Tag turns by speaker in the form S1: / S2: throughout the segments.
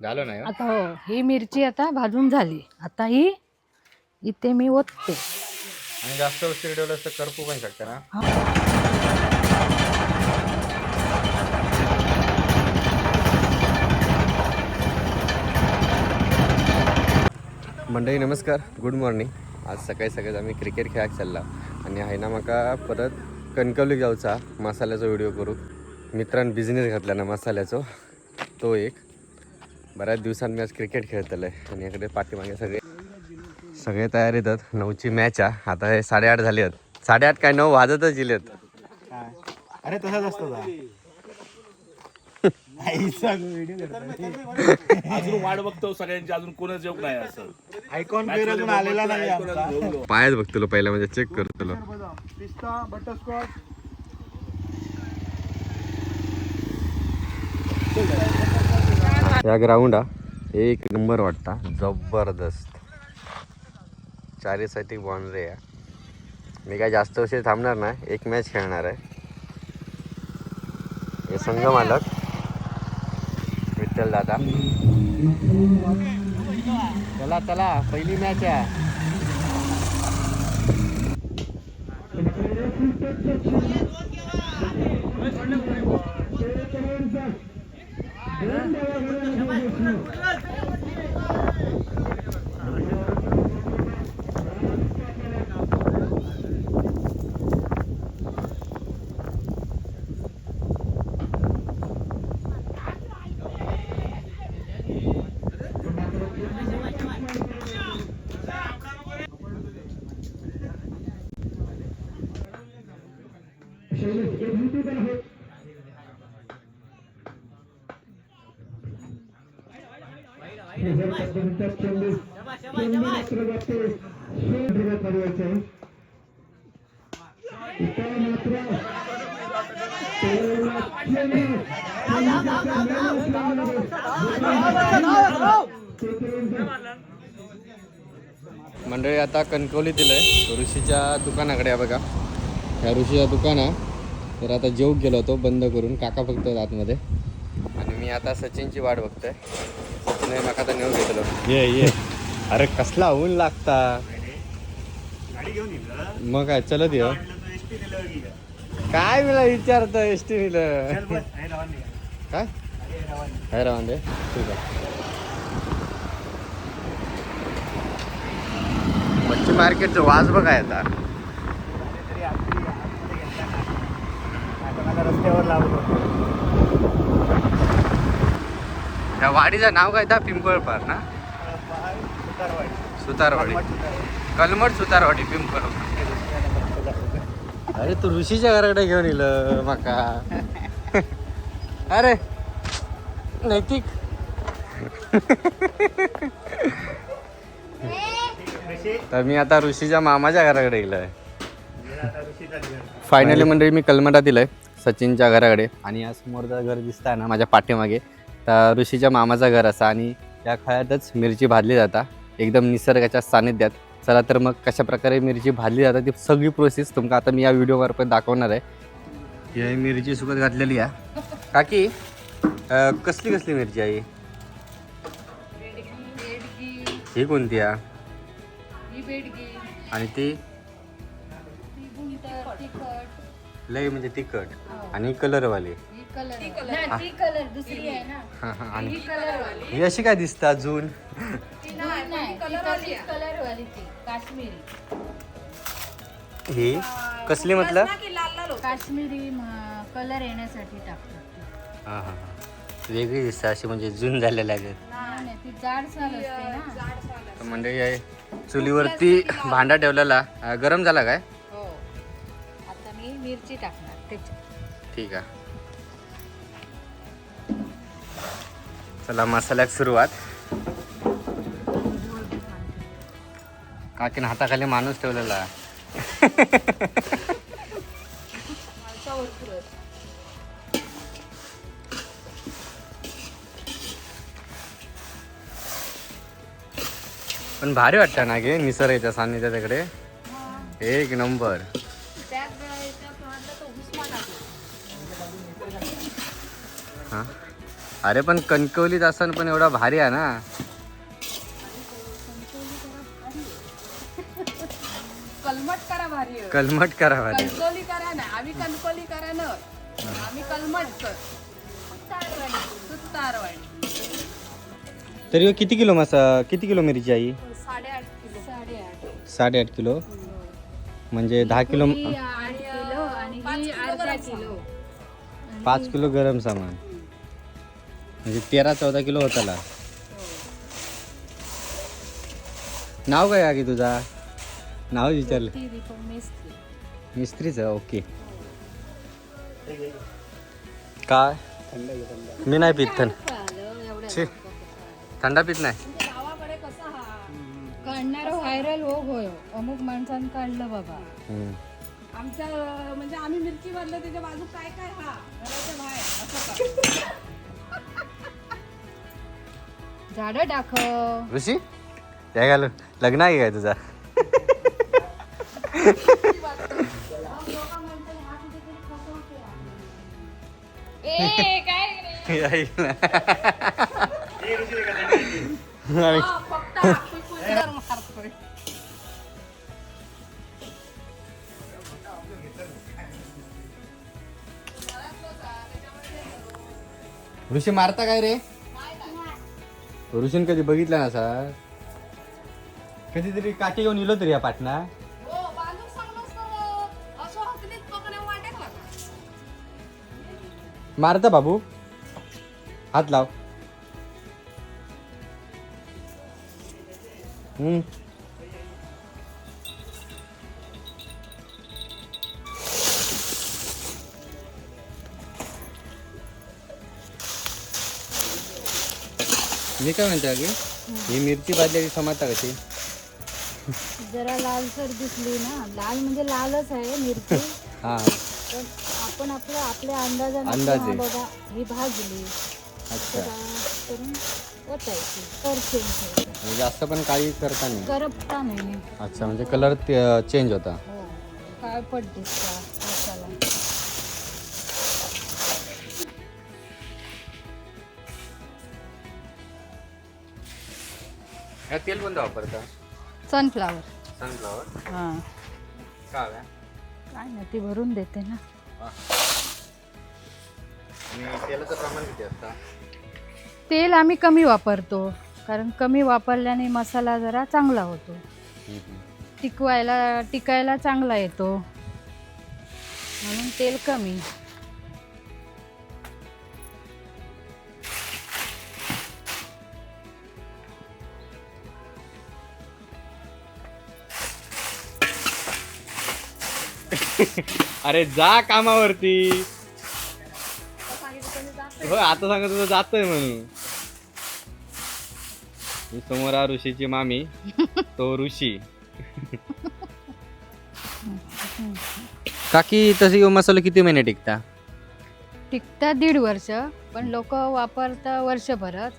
S1: झालं नाही
S2: आता हो, ही मिरची आता भाजून झाली. आता ही इथे मी ओतते.
S1: आणि जास्त उशीर ठेवलं तर करपू पण शकते ना. मंडळी नमस्कार, गुड मॉर्निंग. आज सकाळी सकाळी आम्ही क्रिकेट खेळाक चालला आणि आहे ना म्हाका परत कणकवलीक जाऊचा मसाल्याचो व्हिडिओ करू. मित्रांन बिझनेस घातला ना मसाल्याचो, तो एक बऱ्याच दिवसांनी आज क्रिकेट खेळतलं आहे. आणि इकडे पाठीमागे सगळे तयार येतात. 9ची मॅच आहे. आता हे 8:30 झाले आहेत. 8:30 काय 9 वाजतच गेलेत.
S3: अरे तसाच असतो का
S4: अजून वाट बघतो सगळ्यांची, अजून कोणच योग नाही असं
S3: आयकॉन प्लेअर अजून आलेला नाही आमचा.
S1: पायच बघतो पहिला, म्हणजे चेक करतो.
S3: पिस्ता बटरस्कॉच
S1: या ग्राउंड हा एक नंबर वाटता, जबरदस्त. चारीसाठी बाउंड्री आहे. मी काय जास्त उशीर थांबणार नाही, एक मॅच खेळणार आहे. हे संघ मालक विठ्ठल दादा. चला चला, पहिली मॅच आहे. मंडळी आता कणकवली दिलंय ऋषीच्या दुकानाकडे आहे बघा. ह्या ऋषीच्या दुकाना तर आता जेवूक गेलो होतो बंद करून, काका फक्त आतमध्ये. आणि मी आता सचिनची वाट बघतोय. सचिन माका आता नेऊन घेतलो. ये अरे कसला ऊन लागता. मग काय चलत ये. काय मला विचारतो एसटी नेलं काय हैरान दे. ठीक आहे. मच्छी मार्केटचं वाज बघा आता.
S3: रस्त्यावर लावतो.
S1: ह्या वाडीचं नाव काय था? पिंपळपार ना? सुतारवाडी, कलमट सुतारवाडी, पिंपळपार. अरे तू ऋषीच्या घराकडे घेऊन येलं माका. अरे नैतिक. तर मी आता ऋषीच्या मामाच्या घराकडे गेलोय. फायनली मंडळी मी कलमटा दिलंय सचिनच्या घराकडे. आणि या समोरचं घर दिसत आहे ना माझ्या पाठीमागे, तर ऋषीच्या मामाचं घर असा. आणि या खळ्यातच मिरची भाजली जाता एकदम निसर्गाच्या सानिध्यात. चला तर मग कशा प्रकारे मिरची भाजली जातात ती सगळी प्रोसेस तुमका आता मी या व्हिडिओमार्फत दाखवणार आहे. ही मिरची सुकत घातलेली आहे. काकी कसली कसली मिरची आहे ही? कोणती आहे? आणि ती लय म्हणजे तिखट आणि कलरवाली. हा हा. आणि ही अशी काय दिसतं अजून? ही कसली म्हटलं?
S2: काश्मीरी कलर येण्यासाठी टाकतात.
S1: हा हा हा. वेगळी दिसतं अशी, म्हणजे जून झालेल्या आहेत.
S2: ती जाड साल असते ना.
S1: तर मंडळी आहे चुलीवरती भांडा ठेवलेला, गरम झाला काय?
S2: हो. आता मी मिरची टाकणार त्याच्यात.
S1: ठीक आहे. चला मसाल्याक सुरुवात. काकीन हाताखाली माणूस ठेवलेला. पण भारी वाटतं ना गे निसर्गाच्या सान्निध्याकडे. एक नंबर. हां अरे पण कणकवलीत असताना पण एवढा भारी आहे ना.
S5: कलमट करा भारी आहे.
S1: कलमट करा भारी.
S5: कणकोली करा ना, आम्ही कणकोली करा ना, आम्ही कलमट कर. सुतारवाडी.
S1: तरी किती किलो किती किलो मिरची आई?
S5: 8.5 किलो.
S1: 8.5 किलो म्हणजे 10 किलो.
S2: 8 किलो आणि ही अर्धा किलो.
S1: 5 किलो गरम सामान म्हणजे 13-14 किलो होताला. नाव काय आहे तुझा? नाव विचारलं. मिस्त्रीच ओके. काय मी नाही पित थंडा पित नाही.
S5: गावाकडे कसा हा
S2: काढणारा व्हायरल होय. अमुक माणसानं काढलं बाबा.
S5: आमच्या म्हणजे आम्ही मिरची मधलं त्याच्या बाजू काय काय हा घराच्या बाहेर असं का.
S2: झाडं दाखव.
S1: ऋषी काय घालून लग्न आहे काय तुझा? ऋषी मारता काय रे? ऋषीन कधी बघितलं ना सर. कधीतरी काठी घेऊन इलो तरी या पाटणा. मारता बाबू हात लाव. मी काय म्हणते की ही मिरची भाजल्याची समजता कशी?
S2: जरा लालसर दिसली ना. लाल म्हणजे लालच आहे मिरची.
S1: हा
S2: पण आपण आपल्या अंदाजाने
S1: अंदाजे.
S2: हा बाबा ही भाजली
S1: अच्छा.
S2: करून ओतायची. तर चेंज
S1: म्हणजे जास्त पण काही करता नाही.
S2: करपता नाही.
S1: अच्छा म्हणजे कलर चेंज होता.
S2: हो काळपट दिसता मसाला.
S1: ह्या तेल कोणतं वापरता?
S2: सनफ्लावर.
S1: सनफ्लॉवर.
S2: हां
S1: काय
S2: काय नाही ती भरून देते ना.
S1: आणि तेलाचं प्रमाण किती असतं?
S2: तेल आम्ही कमी वापरतो कारण कमी वापरल्याने मसाला जरा चांगला होतो. टिकायला चांगला येतो म्हणून तेल कमी.
S1: अरे जा कामावरती. हो आता सांगत तुझं जातोय म्हणून. मी समोर हा ऋषीची मामी तो ऋषी. काकी तशी मसाला किती महिने टिकता?
S2: टिकता 1.5 वर्ष पण लोक वापरता वर्षभरात.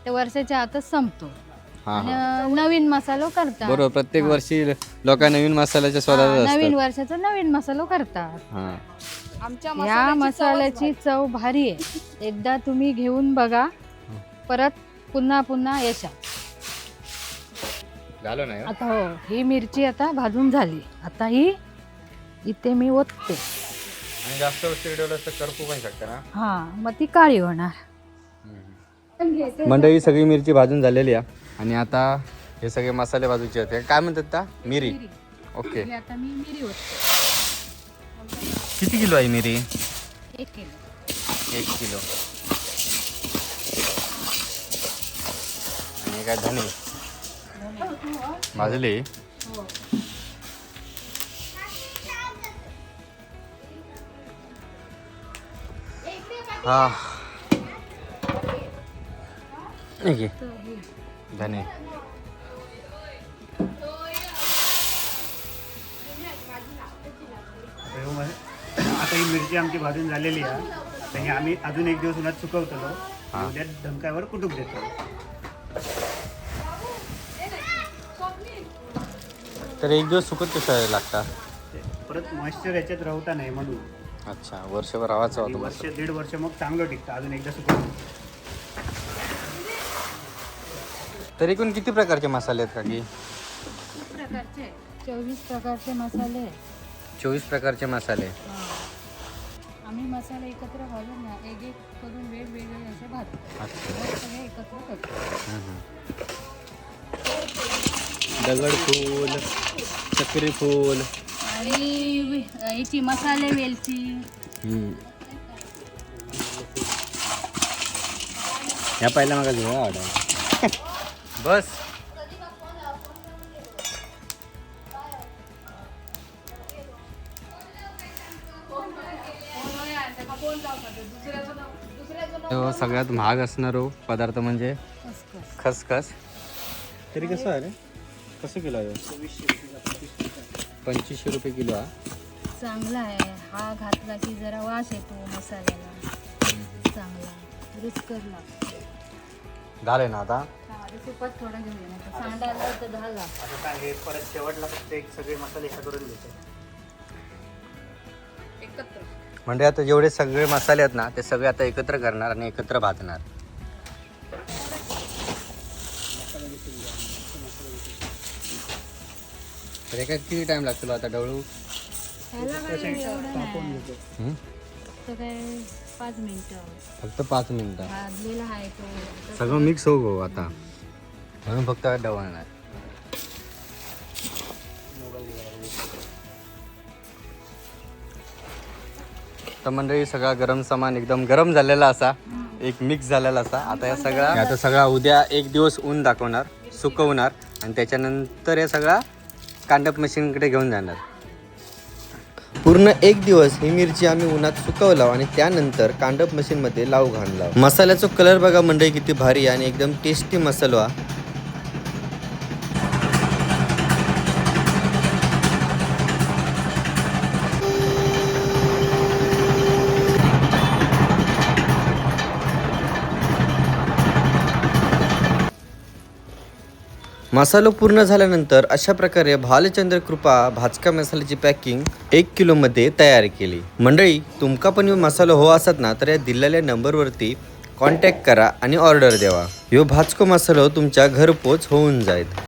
S2: ते वर्षाच्या आतच संपतो.
S1: हा
S2: आणि नवीन मसालो करतात.
S1: बरोबर. प्रत्येक वर्षी लोक नवीन मसाल्याच्या स्वादात
S2: नवीन
S1: असतात.
S2: वर्षाचा नवीन मसालो करतात.
S1: हा
S5: आमच्या
S2: या मसाल्याची चव भारी आहे. एकदा तुम्ही घेऊन बघा परत पुन्हा येशा.
S1: झालं नाही हो?
S2: आता हो ही मिरची आता भाजून झाली. आता ही इथे मी ओतते.
S1: आणि जास्त वस्तू ठेवलं तर करपू पण शकते ना.
S2: हा मग ती काळी होणार.
S1: मंडळी सगळी मिरची भाजून झालेली आहे आणि आता हे सगळे मसाले भाजूचे होते. काय म्हणतात त्या? मिरी. ओके.
S2: ही आता मी मिरी ओतते.
S1: किती किलो आहे मिरी?
S2: 1 किलो.
S1: 1 किलो. आणि काय धने भाजले. हा ठीक आहे. धने
S3: आता ही मिरची आमची भाजून झालेली आहे. तर ही आम्ही अजून 1 दिवस उन्हात सुकवतो. उद्या ढंकावर कुटूक देतो.
S1: तर 1 दिवस सुकत कशा लागतात?
S3: परत मॉइश्चर याच्यात राहता नाही म्हणून.
S1: अच्छा वर्षभर आवाज होतो.
S3: वर्ष 1.5 वर्ष मग चांगलं टिकतं. अजून एकदा सुकवतो.
S1: तरी पण किती प्रकारचे मसाले आहेत काकी?
S2: प्रकारचे 24 प्रकारचे मसाले आहेत.
S1: 24 प्रकारचे मसाले.
S2: आम्ही मसाले एकत्र घालून ना एक एक करून वेगवेगळे असे भाजतो. मग सगळे एकत्र करतो.
S1: दगडफूल, चक्री फूल.
S2: आणि याची मसाले वेलची.
S1: या पहिला मग घेऊ ऑर्डर. बस तो सगळ्यात महाग असणार पदार्थ म्हणजे
S2: खसखस.
S1: खसखस. तरी कसं आहे रे? कसं किलो आहे? 2500 रुपये किलो. हा
S2: चांगला आहे. हा घातला की जरा वास येतो मसाल्याला. चांगला रुचकर लागतो.
S1: झाले ना आता.
S2: तुपात थोडं घेऊया ना. सांडायला तर झाला.
S3: आता काय हे परत शेवटला फक्त एक सगळे मसाले एका करून घ्यायचे.
S5: एकत्र
S1: म्हणजे आता जेवढे सगळे मसाले आहेत ना ते सगळे आता एकत्र करणार आणि एकत्र भाजणार. तर एका किती टाइम लागतो आता डवळू?
S2: ह्याला काय एवढं नाही. तर काय 5 मिनिटं.
S1: फक्त 5 मिनिटं.
S2: भाजलेला आहे तो.
S1: सगळं मिक्स हो गो आता म्हणून फक्त डवळणार. तर मंडळी सगळा गरम सामान एकदम गरम झालेला असा एक मिक्स झालेला असा. आता या सगळा आता सगळा उद्या एक दिवस ऊन दाखवणार, सुकवणार आणि त्याच्यानंतर हे सगळा कांडप मशीनकडे घेऊन जाणार. पूर्ण एक दिवस ही मिरची आम्ही उन्हात सुकवला आणि त्यानंतर कांडप मशीनमध्ये लावू घालला. मसाल्याचा कलर बघा मंडळी किती भारी आणि एकदम टेस्टी मसाला. मसाला पूर्ण झाल्यानंतर अशा प्रकारे भालचंद्र कृपा भाजका मसाल्याची पॅकिंग 1 किलोमध्ये तयार केली. मंडळी तुमका पण ह्यो मसाला हो असत ना तर या दिलेल्या नंबरवरती कॉन्टॅक्ट करा आणि ऑर्डर द्यावा. ह्यो भाजको मसालो तुमच्या घरपोच होऊन जाईल.